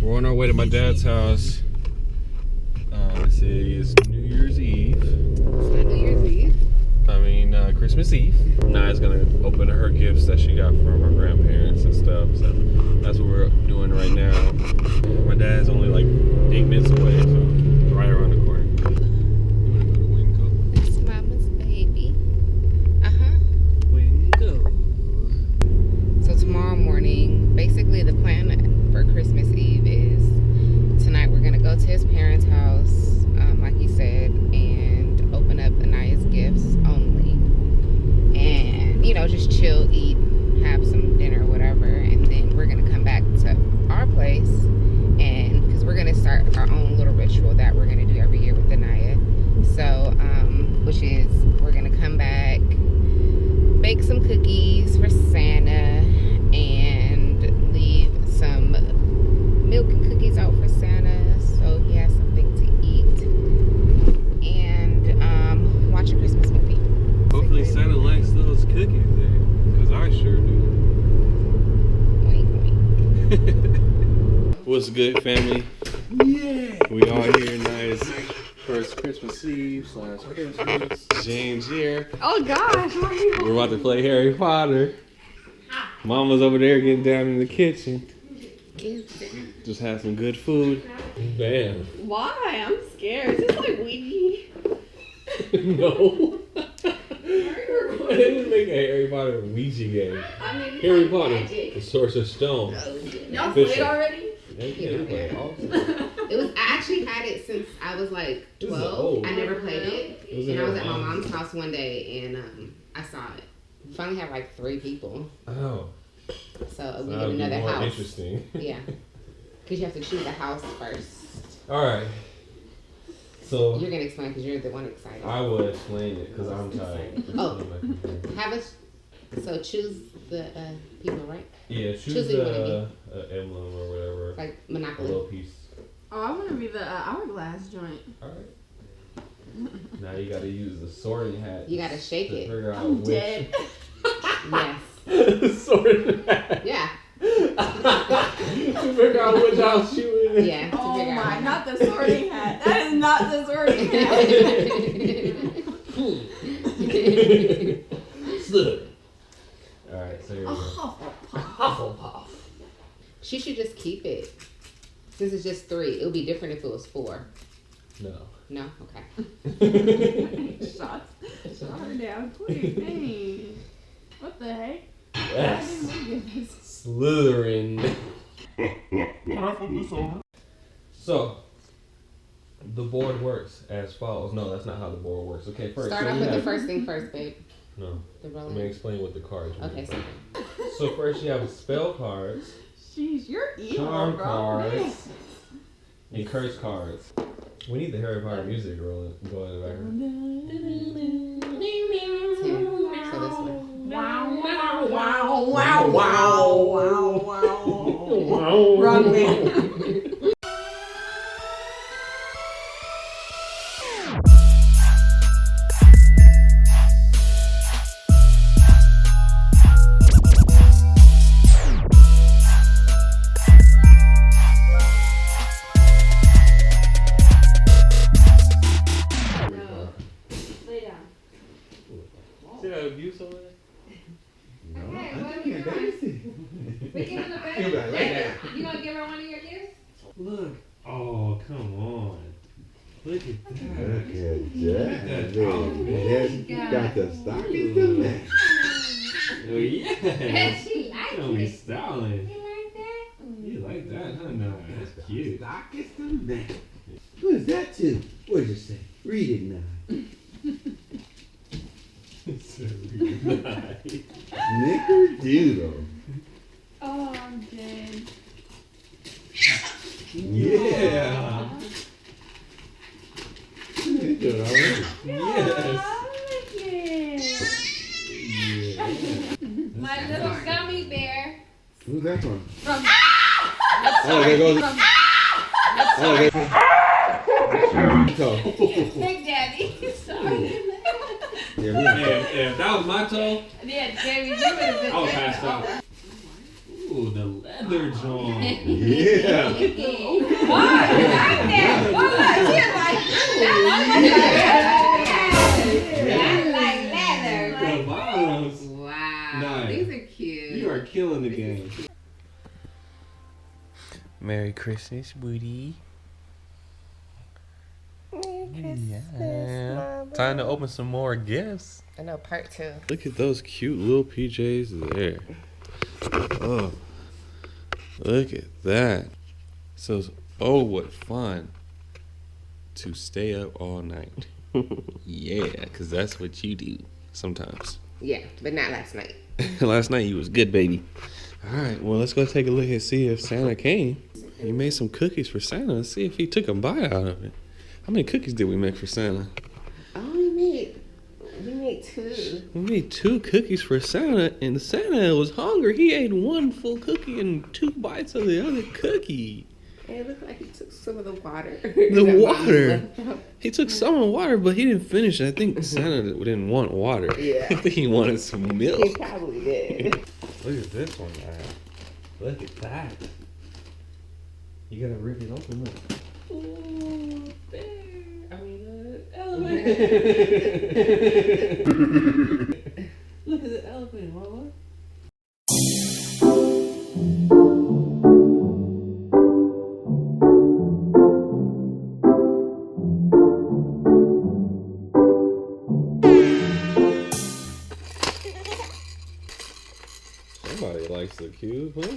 We're on our way to my dad's house. This is New Year's Eve. It's not New Year's Eve. I mean, Christmas Eve. Naya's gonna open her gifts that she got from her grandparents and stuff. So that's what we're doing right now. My dad's only like 8 minutes away, so right around the corner. You wanna go to Winco? It's Mama's baby. Winco. So tomorrow morning, basically the plan for Christmas Eve is tonight we're gonna go to his parents' house, like he said, and open up Anaya's gifts only, and just chill, eat, have some dinner, whatever, and then we're gonna come back to our place, and because we're gonna start our own little ritual that we're gonna do every year with Anaya. So, which is we're gonna come back, bake some cookies for Santa, and leave some milk and cookies out for Santa so he has something to eat, and watch a Christmas movie. Hopefully Santa likes those cookies then, because I sure do. Wink, wink. What's good, family? Yeah. We all here. Nice. First Christmas Eve / Christmas. James here. Oh gosh, We're about to play Harry Potter. Mama's over there getting down in the kitchen. Just had some good food. Bam. Why? I'm scared. Is this like Ouija? No. They didn't make a Harry Potter Ouija game. I mean, Harry like Potter, magic. the Sorcerer's Stone. Y'all played already? It was, I actually had it since I was like 12. I never played it. And I was at my mom's house one day and I saw it. We finally have like 3 people. Oh. So we That get would be another more house. interesting. Yeah. Because you have to choose a house first. Alright. So You're going to explain because you're the one excited. I will explain it because I'm tired. Oh. Have us. So choose the people, right? Yeah, choose who you wanna the emblem or whatever. Like A Monopoly. little piece. Oh, I want to be the hourglass joint. Alright. Now you gotta use the sorting hat. You got to shake to it. figure out I'm which. dead. Yes. Sorting hat. Yeah. To figure out which house you in. Yeah. To Oh figure my, out. not the sorting hat. That is not the sorting hat. Slither. Alright, so here we go. Hufflepuff. She should just keep it. Since it's just 3. It would be different if it was 4. No. No? Okay. Shot her down quick. Dang. What the heck? Yes. Slytherin. So, the board works as follows. No, that's not how the board works. Okay, first. Start so off we with the have- first thing first, babe. No. The Let me rolling. explain what the cards mean. Okay, so So first you have spell cards, Jeez, you're evil, charm bro. cards, and curse cards. We need the Harry Potter music rolling going in the background. 10. So this one. Wow, wow, wow, wow, wow, wow, wow. Wrong man. Lay down. See that abuse over there? Okay, what are we doing? We give her the best. You gonna give her one of your gifts? Look. Oh, come on. Look at that. Look at that. Oh, Yes, got the stockings in there. Oh, yeah. She likes Don't be it. styling. You like that? You like that, huh? No, that's cute. Stockings in there. Who is that to? What did you say? Read it now. It's so nice. Snickerdoodle. Oh, I'm dead. Yeah. You did it already. Yes. Oh, Yeah. My little gummy bear. Who's that from? From Oh, there goes. Oh, there goes. Big Daddy. Sorry. Yeah, If that was my toe, Yeah, Jamie, you would have been I would there. pass out. Ooh, the leather. leather John. Yeah. The bottoms. Wow, Nice. these are cute. You are killing the game. Merry Christmas, Woody. Yeah. Time to open some more gifts. I know, part 2. Look at those cute little PJs there. Oh, look at that. So, oh, what fun to stay up all night. Yeah, because that's what you do sometimes. Yeah, but not last night. Last night you was good, baby. All right, well, let's go take a look and see if Santa came. He made some cookies for Santa. Let's see if he took a bite out of it. How many cookies did we make for Santa? Oh, we made 2. We made 2 cookies for Santa, and Santa was hungry. He ate 1 full cookie and 2 bites of the other cookie. It looked like he took some of the water. The water. He took some of the water, but he didn't finish it. I think Santa didn't want water. Yeah. I think he wanted some milk. He probably did. Look at this one, man. Look at that. You gotta rip it open. Look. Ooh, bear. I mean, elephant. Look at the elephant, Mama. Somebody likes the cube, huh?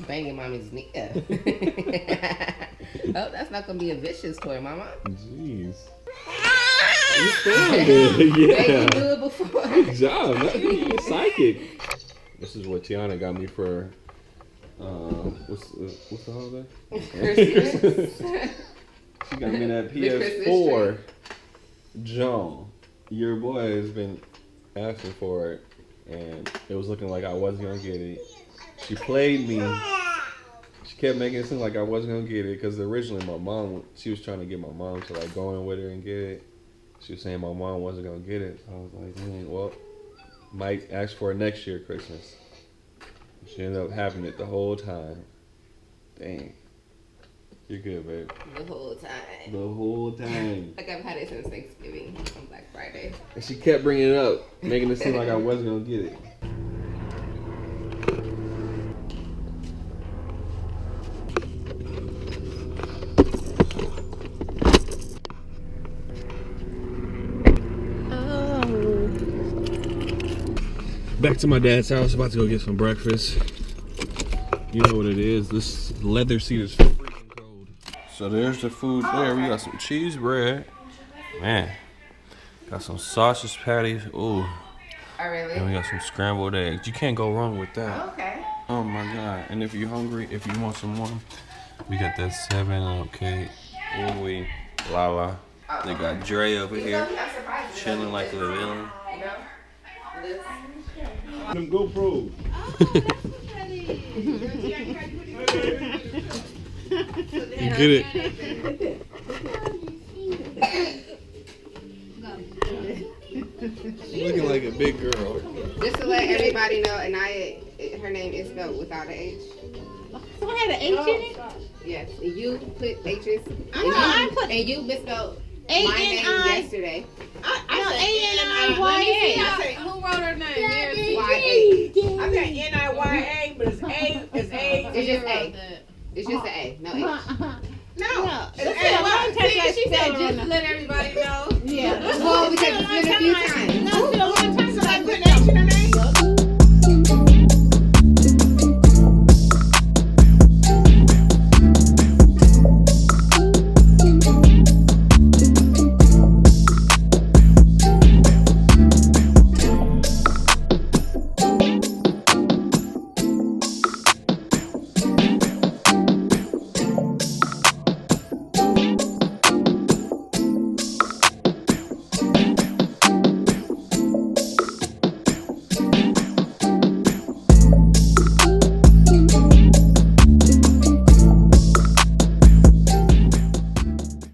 Banging mommy's knee. Oh, that's not gonna be a vicious toy, Mama. Jeez. You sound good. Yeah. They can do it before. Good job. You're psychic. This is what Tiana got me for. What's the holiday? Christmas. She got me that The Christmas PS4. John, your boy has been asking for it, and it was looking like I wasn't gonna get it. She played me. She kept making it seem like I wasn't gonna get it because originally my mom, she was trying to get my mom to like go in with her and get it. She was saying my mom wasn't gonna get it. So I was like, dang, well, might ask for it next year Christmas. She ended up having it the whole time. Dang. You're good, babe. The whole time. The whole time. Like I've had it since Thanksgiving on Black Friday. And she kept bringing it up, making it seem like I wasn't gonna get it. Back to my dad's house, about to go get some breakfast. You know what it is. This leather seat is freaking cold. So there's the food there. We got some cheese bread. Man. Got some sausage patties. Ooh. Oh, really? And we got some scrambled eggs. You can't go wrong with that. Okay. Oh my God. And if you're hungry, if you want some more, we got that 7-Up cake. Ooh wee. La la. They got Dre over here chilling like a villain. Them GoPros. You get it? Looking like a big girl. Just to let everybody know, Anaya, her name is spelled without an H. Someone had an H in it? Yes, you put H's. I put and you misspelled my name yesterday. A-N-I-Y-A. Who wrote her name? Y-A. I got N-I-Y-A, but it's A. It's A. It's just A. It's just an A, no H. No. She It's said A. one time See, she said just to let everybody know. Yeah. Well, because it's been a few times. No,